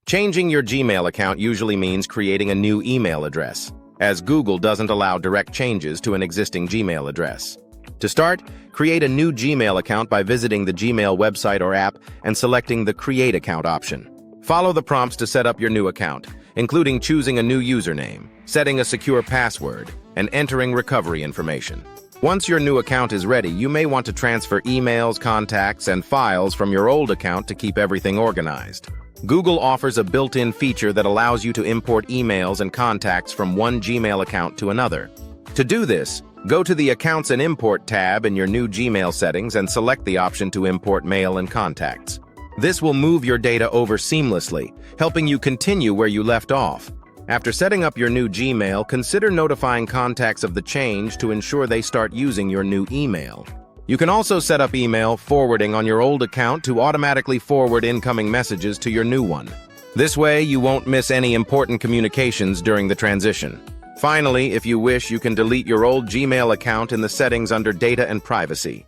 Changing your Gmail account usually means creating a new email address, as Google doesn't allow direct changes to an existing Gmail address. To start, create a new Gmail account by visiting the Gmail website or app and selecting the Create Account option. Follow the prompts to set up your new account, including choosing a new username, setting a secure password, and entering recovery information. Once your new account is ready, you may want to transfer emails, contacts, and files from your old account to keep everything organized. Google offers a built-in feature that allows you to import emails and contacts from one Gmail account to another. To do this, go to the Accounts and Import tab in your new Gmail settings and select the option to import mail and contacts. This will move your data over seamlessly, helping you continue where you left off. After setting up your new Gmail, consider notifying contacts of the change to ensure they start using your new email. You can also set up email forwarding on your old account to automatically forward incoming messages to your new one. This way, you won't miss any important communications during the transition. Finally, if you wish, you can delete your old Gmail account in the settings under Data and Privacy.